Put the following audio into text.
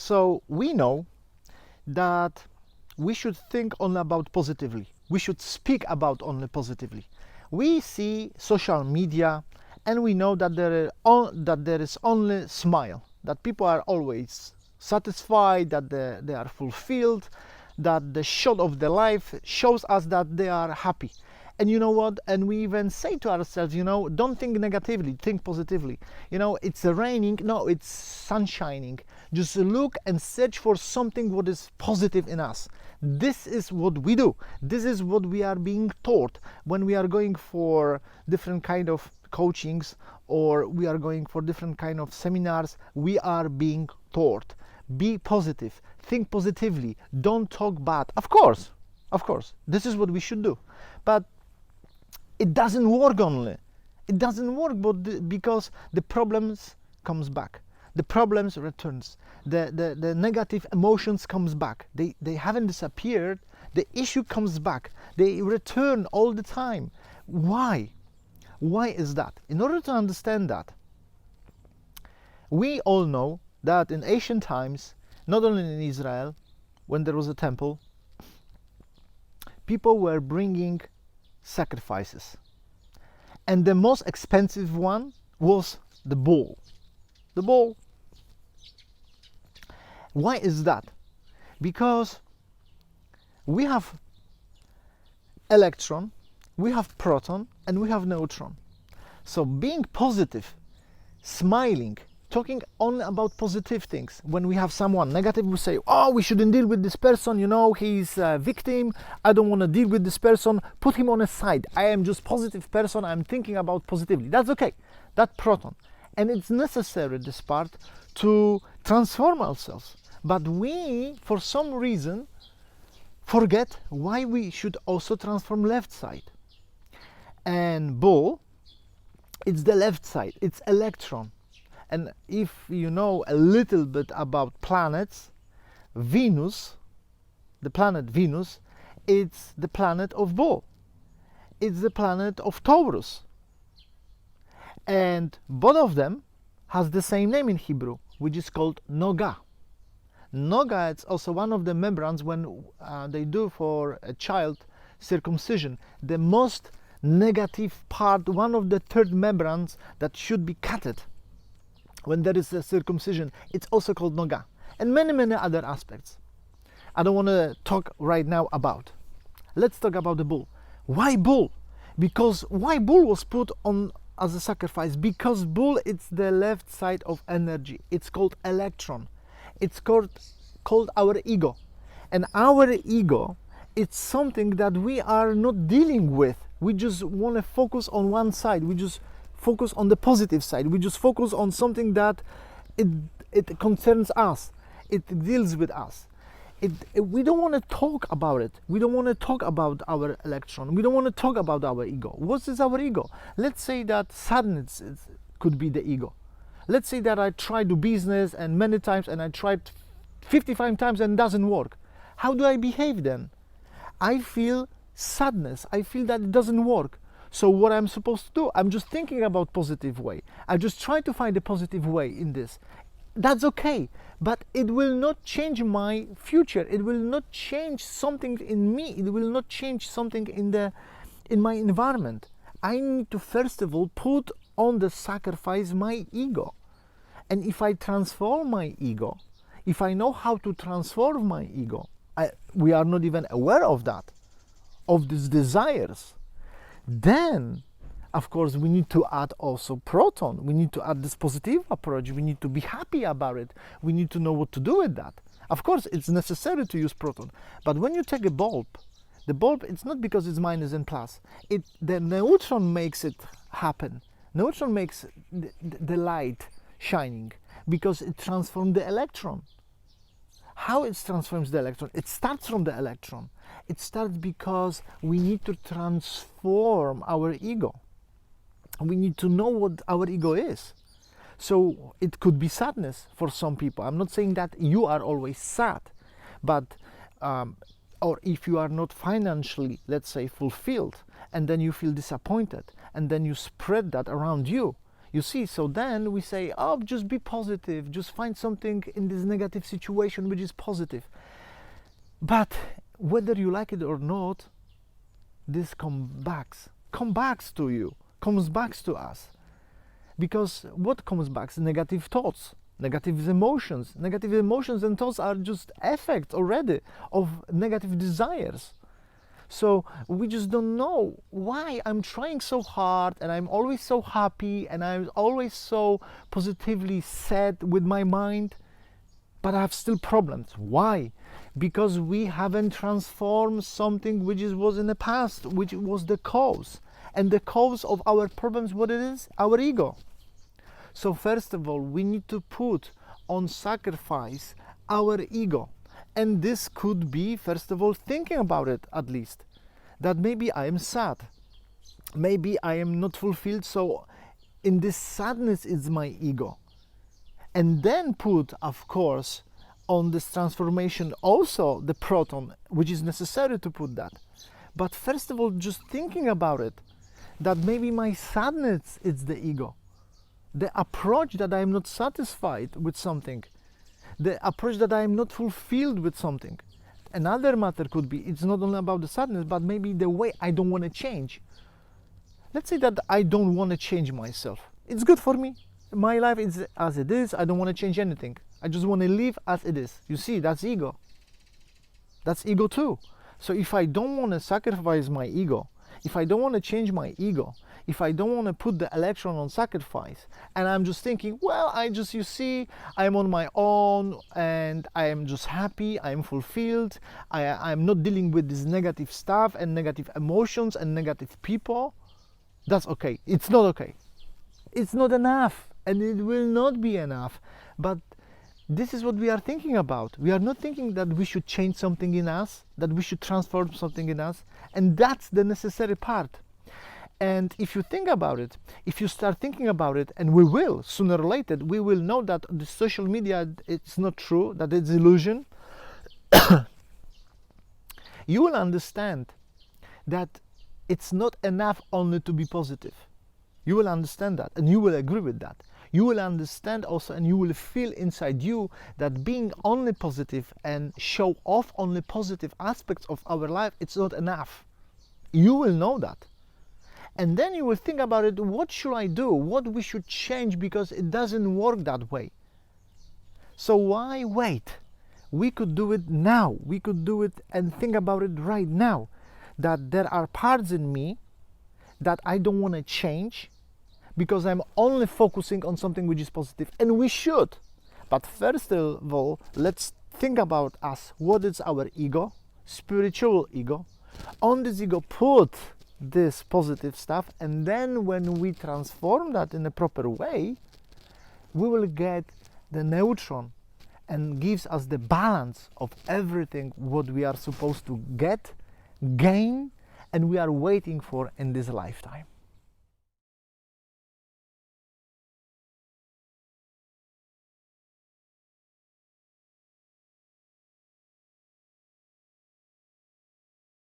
So we know that we should think only about positively. We should speak about only positively. We see social media and we know that there is only smile, that people are always satisfied, that they are fulfilled, that the shot of their life shows us that they are happy. And you know what? And we even say to ourselves, don't think negatively, think positively. It's raining, no, it's sun shining. Just look and search for something what is positive in us. This is what we do. This is what we are being taught when we are going for different kind of coachings, or we are going for different kind of seminars. We are being taught. Be positive, think positively, don't talk bad. Of course, this is what we should do. But it doesn't work only. It doesn't work because the problems comes back. The problems returns. The negative emotions comes back. They haven't disappeared. The issue comes back. They return all the time. Why? Why is that? In order to understand that, we all know that in ancient times, not only in Israel, when there was a temple, people were bringing sacrifices. And the most expensive one was the bull. The bull. Why is that? Because we have electron, we have proton, and we have neutron. So being positive, smiling, talking only about positive things. When we have someone negative, we say, oh, we shouldn't deal with this person, he's a victim, I don't want to deal with this person, put him on a side. I am just positive person, I'm thinking about positively. That's okay, that proton. And it's necessary, this part, to transform ourselves. But we, for some reason, forget why we should also transform left side. And bull, it's the left side, it's electron. And if you know a little bit about planets, Venus, the planet Venus, it's the planet of bull. It's the planet of Taurus. And both of them has the same name in Hebrew, which is called Noga. Noga, it's also one of the membranes when they do for a child circumcision. The most negative part, one of the third membranes that should be cutted when there is a circumcision, it's also called Noga. And many other aspects. I don't want to talk right now about. Let's talk about the bull. Why bull? Because why bull was put on as a sacrifice? Because bull, it's the left side of energy. It's called electron. It's called our ego. And our ego, it's something that we are not dealing with. We just want to focus on one side. We just focus on the positive side. We just focus on something that it concerns us. It deals with us. We don't want to talk about it. We don't want to talk about our electron. We don't want to talk about our ego. What is our ego? Let's say that sadness could be the ego. Let's say that I tried to do business and many times, and I tried 55 times and it doesn't work. How do I behave then? I feel sadness. I feel that it doesn't work. So what I'm supposed to do? I'm just thinking about positive way. I just try to find a positive way in this. That's okay, but it will not change my future. It will not change something in me. It will not change something in my environment. I need to first of all put on the sacrifice my ego. And if I transform my ego, if I know how to transform my ego, we are not even aware of that, of these desires, then of course we need to add also proton. We need to add this positive approach. We need to be happy about it. We need to know what to do with that. Of course it's necessary to use proton, but when you take a bulb, the bulb, it's not because it's minus and plus. The neutron makes it happen. Neutron makes the light shining because it transforms the electron. How it transforms the electron? It starts from the electron. It starts because we need to transform our ego. We need to know what our ego is. So it could be sadness for some people. I'm not saying that you are always sad, but or if you are not financially, let's say, fulfilled, and then you feel disappointed, and then you spread that around you, You see, so then we say, oh, just be positive, just find something in this negative situation which is positive. But whether you like it or not, this comes back to you, comes back to us. Because what comes back? Negative thoughts, negative emotions. Negative emotions and thoughts are just effects already of negative desires. So we just don't know why I'm trying so hard and I'm always so happy and I'm always so positively set with my mind, but I have still problems. Why? Because we haven't transformed something which was in the past, which was the cause. And the cause of our problems, what it is? Our ego. So first of all, we need to put on sacrifice our ego. And this could be, first of all, thinking about it at least. That maybe I am sad. Maybe I am not fulfilled, so in this sadness is my ego. And then put, of course, on this transformation also the proton, which is necessary to put that. But first of all, just thinking about it, that maybe my sadness is the ego. The approach that I am not satisfied with something. The approach that I am not fulfilled with something. Another matter could be, it's not only about the sadness, but maybe the way I don't want to change. Let's say that I don't want to change myself. It's good for me. My life is as it is. I don't want to change anything. I just want to live as it is. You see, that's ego. That's ego too. So if I don't want to sacrifice my ego, if I don't want to change my ego, if I don't want to put the electron on sacrifice, and I'm just thinking, well, you see, I'm on my own and I am just happy, I am fulfilled, I'm not dealing with this negative stuff and negative emotions and negative people, that's okay. It's not okay. It's not enough, and it will not be enough. But this is what we are thinking about. We are not thinking that we should change something in us, that we should transform something in us, and that's the necessary part. And if you think about it, if you start thinking about it, and we will, sooner or later, we will know that the social media, it's not true, that it's illusion. You will understand that it's not enough only to be positive. You will understand that, and you will agree with that. You will understand also, and you will feel inside you that being only positive and show off only positive aspects of our life, it's not enough. You will know that. And then you will think about it, what should I do? What we should change, because it doesn't work that way. So why wait? We could do it now. We could do it and think about it right now. That there are parts in me that I don't want to change because I'm only focusing on something which is positive. And we should. But first of all, let's think about us. What is our ego? Spiritual ego. On this ego, put this positive stuff, and then when we transform that in a proper way, we will get the neutron and gives us the balance of everything what we are supposed to get, gain, and we are waiting for in this lifetime.